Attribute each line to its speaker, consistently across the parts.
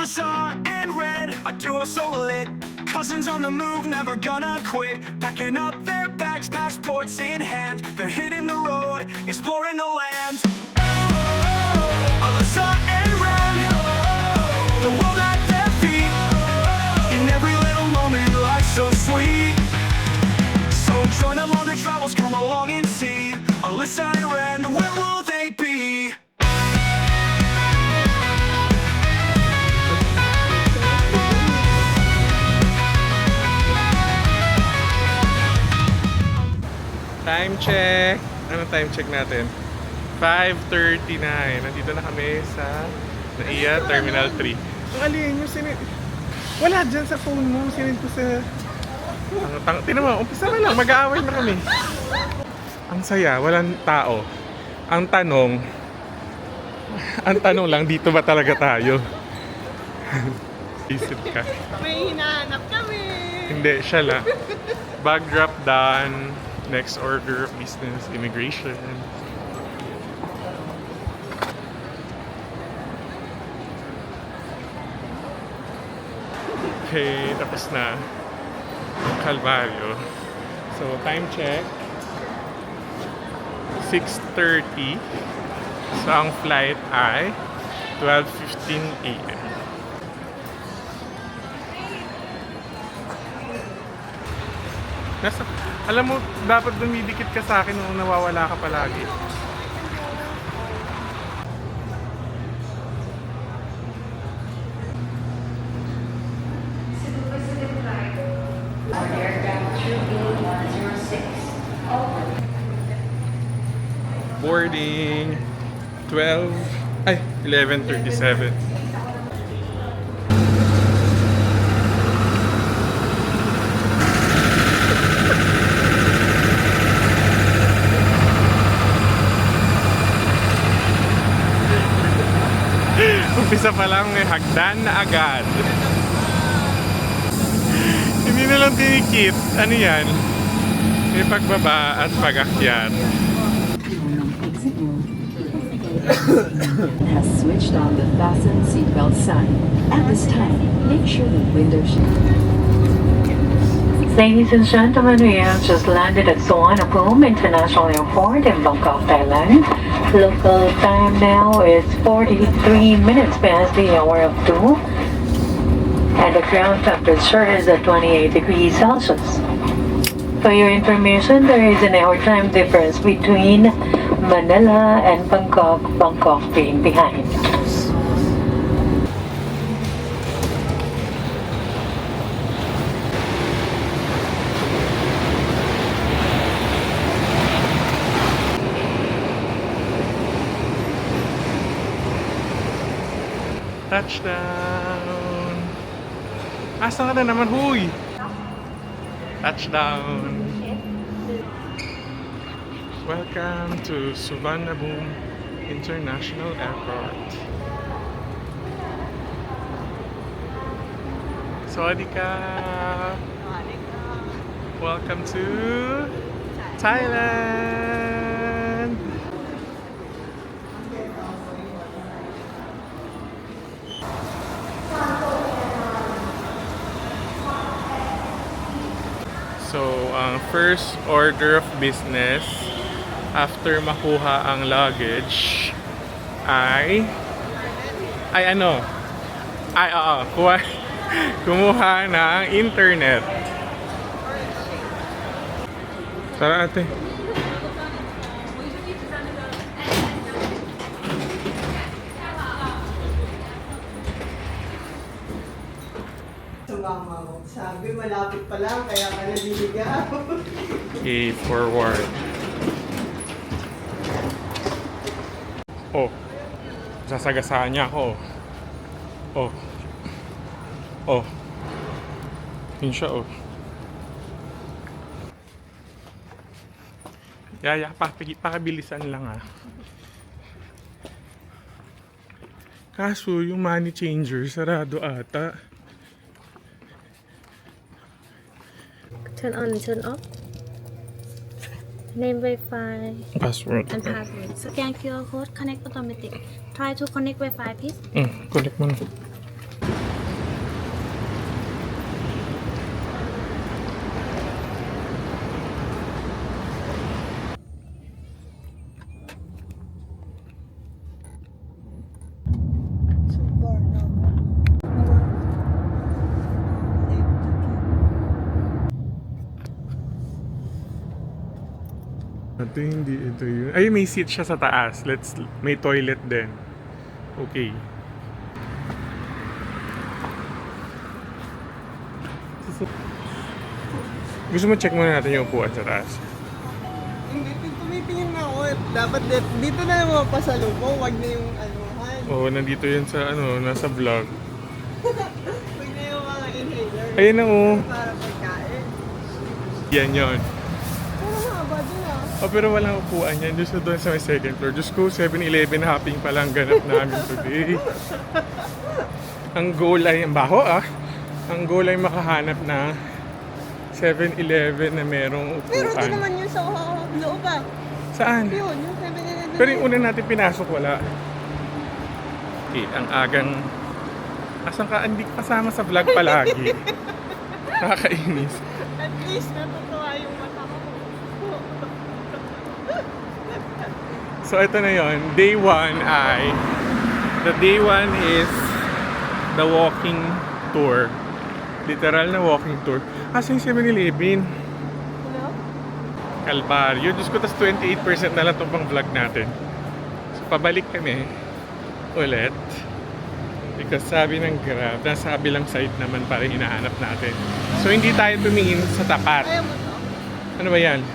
Speaker 1: Alyssa and Red, a duo so lit. Cousins on the move, never gonna quit. Packing up their bags, passports in hand. They're hitting the road, exploring the land. Alyssa and Red, the world at their feet. In every little moment, life's so sweet. So join them on their travels, come along and see. Alyssa and Red, where will they be?
Speaker 2: Time check! Anong time check natin? 5:39. Nandito na kami sa NAIA Terminal 3. Ang alin yung wala dyan sa phone mo. Sinend ko sa... Tinan mo, umpisa na lang. Mag-aaway na kami. Ang saya, walang tao. Ang tanong lang, dito ba talaga tayo? Isip ka.
Speaker 3: May hinahanap kami!
Speaker 2: Hindi, siya lang. Bag drop done. Next order of business, immigration. Okay, tapos na. Calvario. So, time check. 6:30. So, ang flight ay 12:15 a.m. Alam mo, dapat dumidikit ka sa akin nung nawawala ka palagi. Boarding 11:37. Umpisa pa lang, may hagdan na agad. Hindi na lang tinikit. Ano yan? May pagbaba at pag-akyat.
Speaker 4: Has switched on the fasten seatbelt sign. At this time, make sure the window
Speaker 5: Ladies and gentlemen, we have just landed at Suvarnabhumi International Airport in Bangkok, Thailand. Local time now is 43 minutes past the hour of 2. And the ground temperature is at 28 degrees Celsius. For your information, there is an hour time difference between Manila and Bangkok, Bangkok being behind.
Speaker 2: Touchdown! Asa ka na naman, huy? Touchdown! Welcome to Suvarnabhumi International Airport. Sawadika! Welcome to Thailand! So, ang first order of business after makuha ang luggage ay kumuha ng internet. Tara ate.
Speaker 3: Sumama ko. Sabi, malapit pa lang, kaya ka naliligaw.
Speaker 2: Okay, forward. Oh. Sasagasaan niya ako. Oh. Oh. Yun siya, oh. Yaya, pakabilisan lang ah. Kaso, yung money changer, sarado ata.
Speaker 6: Turn on and turn off. Name Wi-Fi
Speaker 2: Password.
Speaker 6: and password. Scan QR code, connect automatic. Try to connect Wi-Fi, please.
Speaker 2: Connect mo na. Ito hindi, ito yun. Ay, may seat siya sa taas. May toilet din. Okay. Gusto mo check muna natin yung upuan sa taas?
Speaker 3: Hindi, tumitingin na ako. Dapat dito na lang mga pasalubong. Wag na yung anuhan.
Speaker 2: Oo, nandito yun sa nasa vlog.
Speaker 3: Wag na yung mga inhaler.
Speaker 2: Ayun na
Speaker 3: Para pagkain.
Speaker 2: Yan yun.
Speaker 3: Pero haba din ah.
Speaker 2: Oh, pero walang upuan yan. Diyos ko doon sa may second floor. Diyos ko, 7-Eleven hopping pa lang ganap namin today. Ang goal ay, ang baho ang goal ay makahanap na 7-Eleven na merong upuan.
Speaker 3: Pero ito naman yung sa loob ah.
Speaker 2: Saan?
Speaker 3: Yun, yung 7-Eleven.
Speaker 2: Pero yung una natin pinasok, wala. Okay, ang agang... Asan ka? Hindi ka kasama sa vlog palagi. Nakakainis.
Speaker 3: At least natutuwa yung mata ko.
Speaker 2: So ito na yon. Day 1 ay... The day 1 is the walking tour. Literal na walking tour. Asa yung 7-Eleven?
Speaker 3: Hello?
Speaker 2: Calvario. Diyos ko, tas 28% na lang itong pang vlog natin. So pabalik kami ulit. Because sabi ng Grab, nasa kabilang side naman pa rin hinahanap natin. So hindi tayo tumingin sa tapat.
Speaker 3: Ayaw mo to?
Speaker 2: Ano ba yan?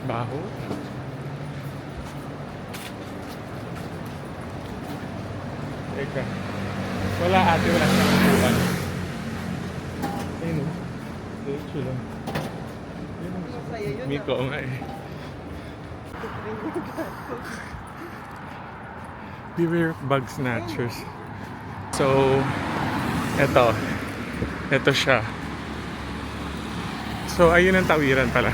Speaker 2: Baho? Teka. Wala ate, wala siyang upuan. Ayun o. Diretso lang.
Speaker 3: Masaya yun.
Speaker 2: Miko nga eh. Beware of bug snatchers. So, eto. Eto siya. So, ayun ang tawiran pala.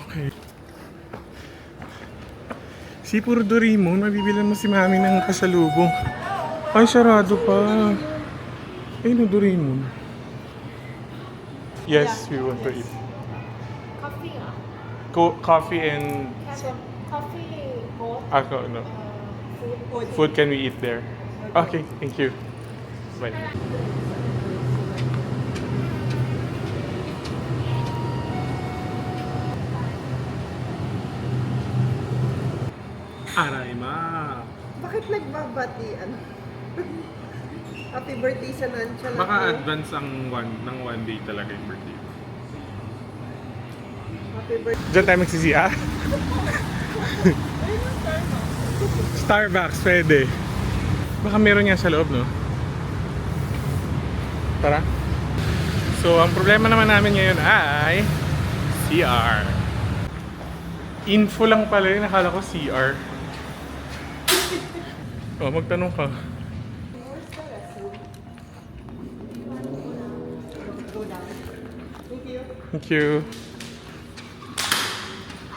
Speaker 2: Okay. Si puro Doraemon, mabibilan mo si mami ng kasalubong. Ay, sarado pa. Ayun ang Doraemon. Yes, we want to eat.
Speaker 6: Coffee ah.
Speaker 2: Coffee and...
Speaker 6: Coffee both
Speaker 2: Ako, no.
Speaker 6: food.
Speaker 2: Food can we eat there? Okay, thank you. Bye. Aray ma.
Speaker 3: Bakit nagbabatian? Happy birthday sa Nancha lang.
Speaker 2: Baka advance ang one day talaga yung birthday.
Speaker 3: Happy birthday.
Speaker 2: Diyan tayo magsisiya? Starbucks, pwede. Baka meron nga sa loob, no? Tara. So, ang problema naman namin ngayon ay CR. Info lang pala yun, nakala ko CR. Oh, magtanong ka. Thank you.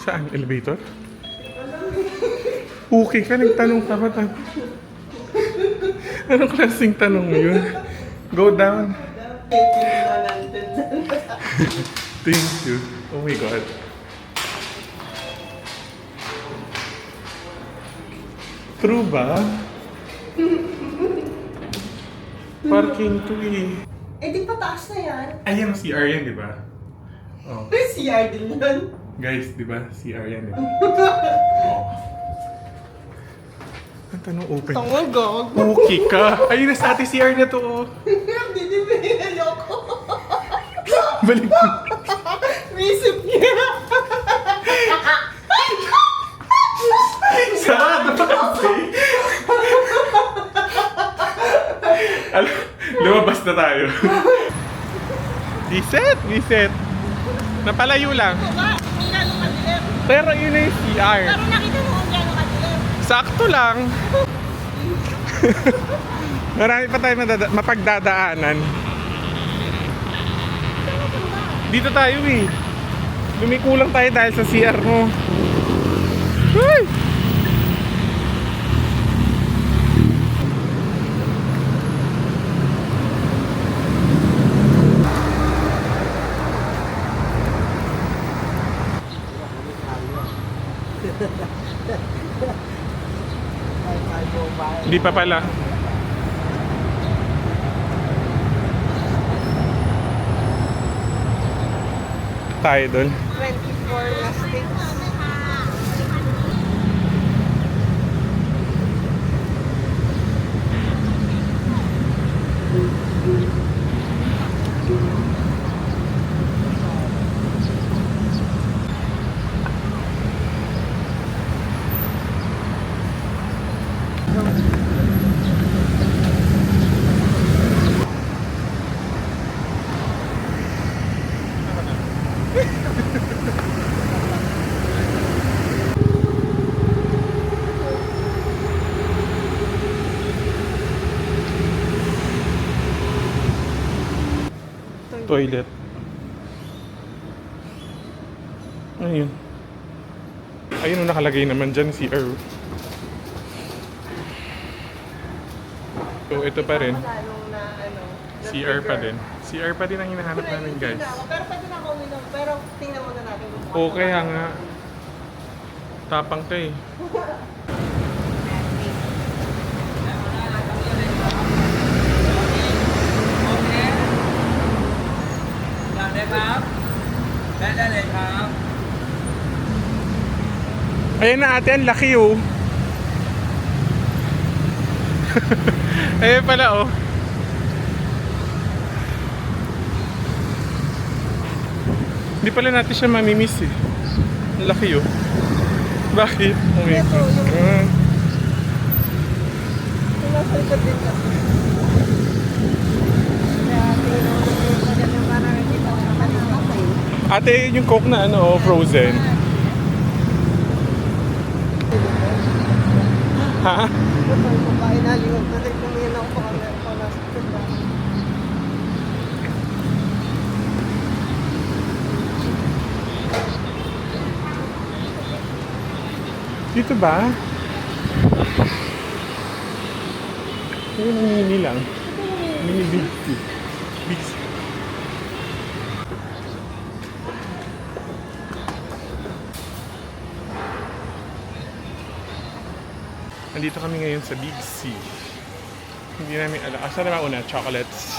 Speaker 2: Saan? Elevator? Okay ka, nagtanong ka ba? Anong klaseng tanong yun? Go down. Thank you. Oh my God. True ba? Parking to eh.
Speaker 3: Eh di pataas na yan.
Speaker 2: Ayan ang CR yan, di ba? Oh.
Speaker 3: May CR din yun.
Speaker 2: Guys, di ba? CR yan eh. Oh. Ang tanong open.
Speaker 3: Tangol gag.
Speaker 2: Okay ka. Ayun na sa ate CR na to oh.
Speaker 3: Hindi din ayoko.
Speaker 2: Balik mo.
Speaker 3: Misip niya.
Speaker 2: Sarado pa kasi. Lumabas na tayo. Reset. Napalayo lang.
Speaker 3: Kung gano'ng kadilim.
Speaker 2: Pero yun na yung CR.
Speaker 3: Pero nakita mo kung gano'ng kadilim.
Speaker 2: Sakto lang. Marami pa tayo mapagdadaanan. Dito tayo eh. Lumikulang tayo dahil sa CR mo. Uy! Hindi pa pala. tayo doon.
Speaker 3: 24 na sticks.
Speaker 2: Toilet. Ayun. Ayun ang nakalagay naman dyan, CR. So, ito pa rin.
Speaker 3: Lalong na ano.
Speaker 2: CR pa din. CR pa din ang hinahanap namin, guys.
Speaker 3: Pero pwede na ako uminom. Pero tingnan muna natin.
Speaker 2: Oo, kaya nga. Tapang ka eh. Ayan na ate, ang laki oh. Ayan pala oh. Hindi pala natin siya mamimiss eh. Ang laki oh. Bakit?
Speaker 3: Ito, yung nasa likod din lang. Kaya tingnan mo na maganda para nakikita ko naman yung okay.
Speaker 2: Ate, yung Coke na ano, frozen. Ha?
Speaker 3: Ito, yung kumain na limag na rin. Tumingin ako pa kami ako nasa likod lang.
Speaker 2: Dito ba? Ayun ang mini lang. Mini Big C. Big C. Nandito kami ngayon sa Big C. Hindi namin alam. Asa na una? Chocolates.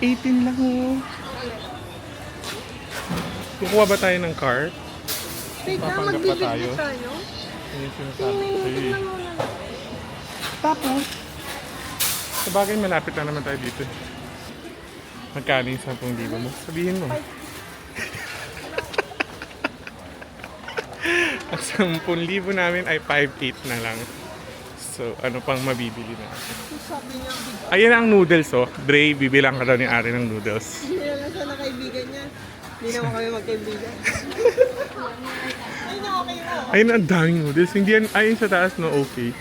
Speaker 2: 18 lang oh. Kukuha ba tayo ng cart?
Speaker 3: Wait na,
Speaker 2: Papanggap pa
Speaker 3: magbibig
Speaker 2: tayo.
Speaker 3: na tayo.
Speaker 2: Ayun yung sinasabi ko sa'yo eh.
Speaker 3: Tingnan muna natin.
Speaker 2: Tapos, sa bagay malapit na naman tayo dito. Magkano yung 10,000 mo? Sabihin mo. Ang 10,000 namin ay 5,800 na lang. So, ano pang mabibili natin?
Speaker 3: Sabi niya, big.
Speaker 2: Ayan ang noodles oh. Dre, bibilang ka daw ni Ari ng noodles.
Speaker 3: Hindi na lang siya na kaibigan niya. Hindi naman kami magkaibigan. Ay na, okay mo.
Speaker 2: Ayun ang daming noodles. Hindi yan, ayun sa taas no, okay.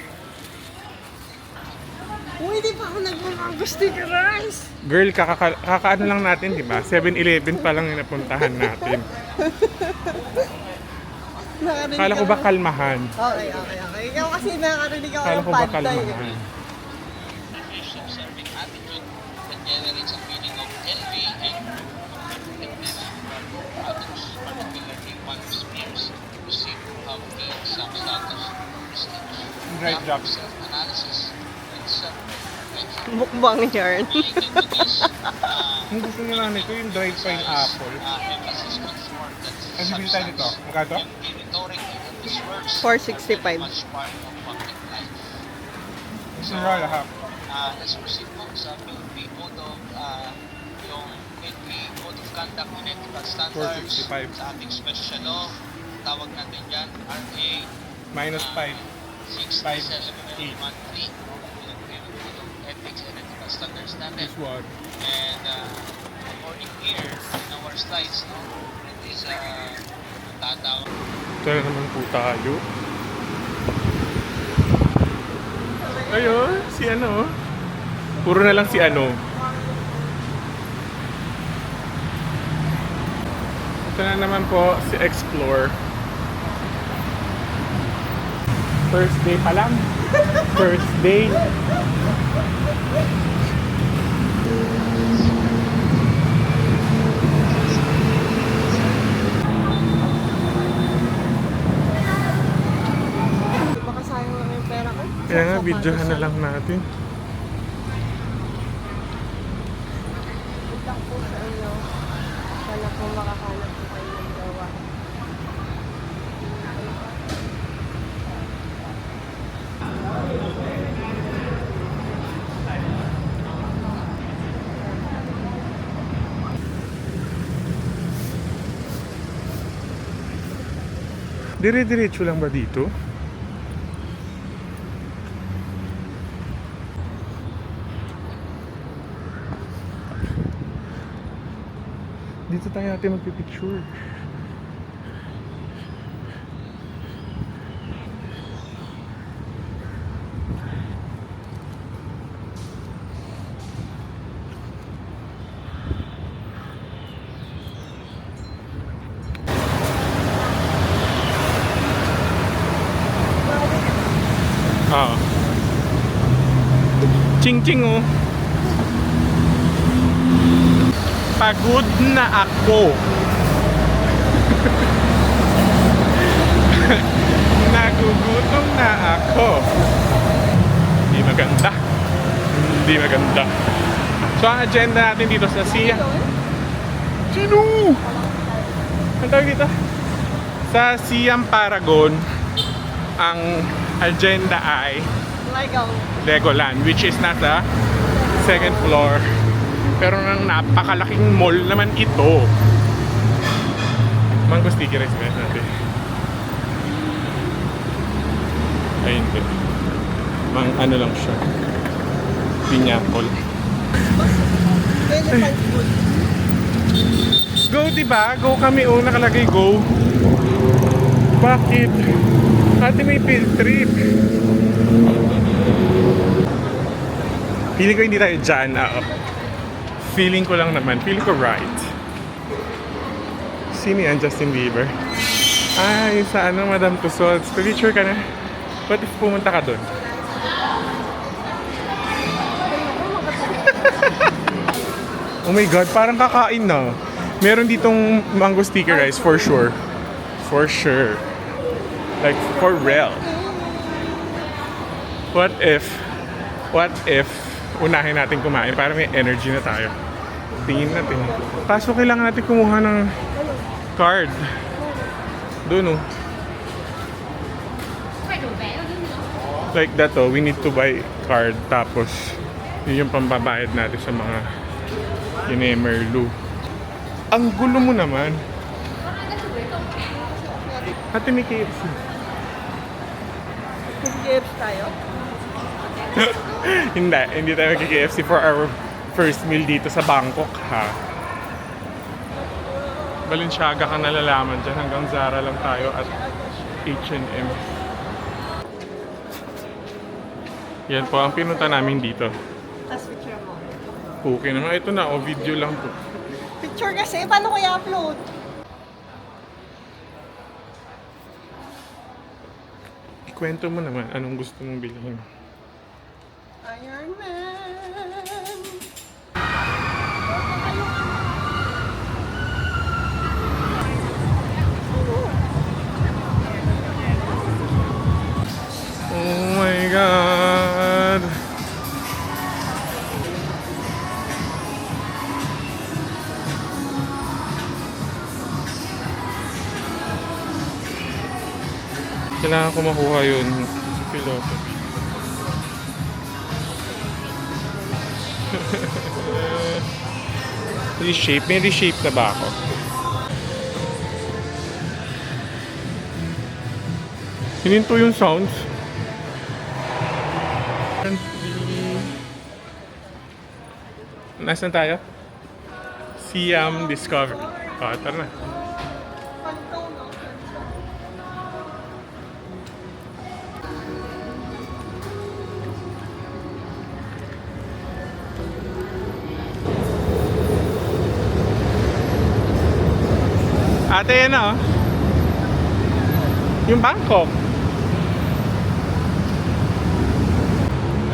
Speaker 3: Uy, di pa ako nagmamanggo sticker rice.
Speaker 2: Girl, kakaano lang natin, di ba? 7-Eleven pa lang yung napuntahan natin.
Speaker 3: Nakarinig
Speaker 2: Kala ko
Speaker 3: ka
Speaker 2: ba
Speaker 3: na-
Speaker 2: kalmahan?
Speaker 3: Okay. Ikaw kasi nakarinig ako
Speaker 2: Kala
Speaker 3: ng
Speaker 2: ko ba
Speaker 3: pad thai.
Speaker 2: kalmahan? Right job.
Speaker 3: Mukbang yarn.
Speaker 2: Ang gusto nila nito yung dried pineapple. Ano bibili tayo dito? Magkano?
Speaker 3: 465.
Speaker 2: Sura lahat.
Speaker 7: Let's proceed po sa PNP Code of yung PNP Code of Conduct and Ethical Standards
Speaker 2: 465.
Speaker 7: sa ating special law. Tawag natin dyan, RA
Speaker 2: Minus 5.
Speaker 7: 6713. Yung Code of Ethics and Ethical Standards natin.
Speaker 2: This one.
Speaker 7: And according here in our slides, no, it is tatawag.
Speaker 2: Ito na naman po tayo. Ayun, si ano. Puro na lang si ano. Ito na naman po si Explore. First day pa lang. First day.
Speaker 3: Baka sayang lang yung pera ko.
Speaker 2: Kaya nga, videohan na lang natin.
Speaker 3: Wait lang po sa inyo. Sa
Speaker 6: Sana po makahanap po kayo ng gawa.
Speaker 2: Dire-diretso lang ba dito? Dito tayo natin magpipicture. Ah. Ching-ching oh. Pagod na ako. Nagugutom na ako. Hindi maganda. Hindi maganda. So ang agenda natin dito sa SIA. Sino? Ang tawag dito? Sa Siam Paragon, ang agenda ay Legoland, which is nasa second floor. Pero nang napakalaking mall naman ito. Mango sticky rice ba natin? Ayun din. Ano lang siya. Pineapple.
Speaker 3: Elephant food.
Speaker 2: Go diba? Go kami oh, nakalagay go. Bakit? Ate may field trip. Feeling ko hindi tayo dyan. Feeling ko lang naman. Feeling ko right. Sino yan? Justin Bieber? Ay, sa ano, Madam Tussauds. Picture ka na. What if pumunta ka doon? Oh my God, parang kakain na. Meron ditong mango sticky rice for sure. For sure. Like, for real. What if unahin natin kumain para may energy na tayo? Tingin natin. Kaso kailangan natin kumuha ng card. Doon oh. Like that oh, we need to buy card tapos yun yung pambabayad natin sa mga Merlu. Ang gulo mo naman. Ate may KFC.
Speaker 3: Mag-gift tayo?
Speaker 2: Hindi tayo mag-KFC for our first meal dito sa Bangkok ha. Balenciaga ka nalalaman dyan, hanggang Zara lang tayo at H&M. Yan po ang pinunta namin dito.
Speaker 3: Tapos picture mo.
Speaker 2: Okay naman, ito na, video lang to.
Speaker 3: Picture kasi, paano ko i-upload?
Speaker 2: Ikwento mo naman anong gusto mong bilhin.
Speaker 3: Iron Man!
Speaker 2: Oh my God! Kailangan ko makuha yun sa philosophy. Reshape? May reshape na ba ako? Hininto yung sounds. Nasaan tayo? Siam Discovery. Tara na. Ate, yan na oh. Yung Bangkok.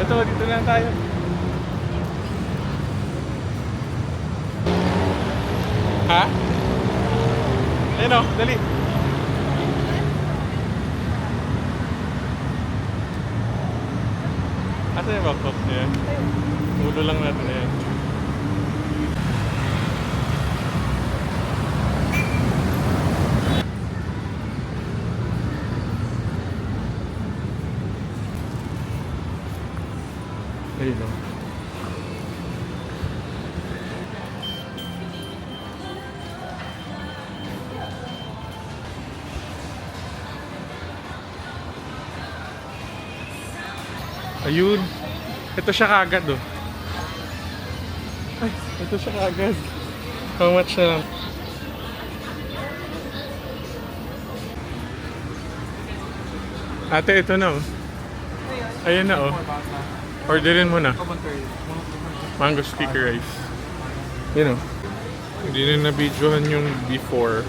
Speaker 2: Ito, dito lang tayo. Ha? Ayun o, dali. Asa yung Bangkok niya? Ulo lang natin na yan. Ayun. Ito siya kagad oh. Ay, ito siya kagad. How much na lang? Ate, ito na oh. Ayan na oh. Orderin mo na. Mango sticky rice. Yun oh. Hindi na na-videohan yung before.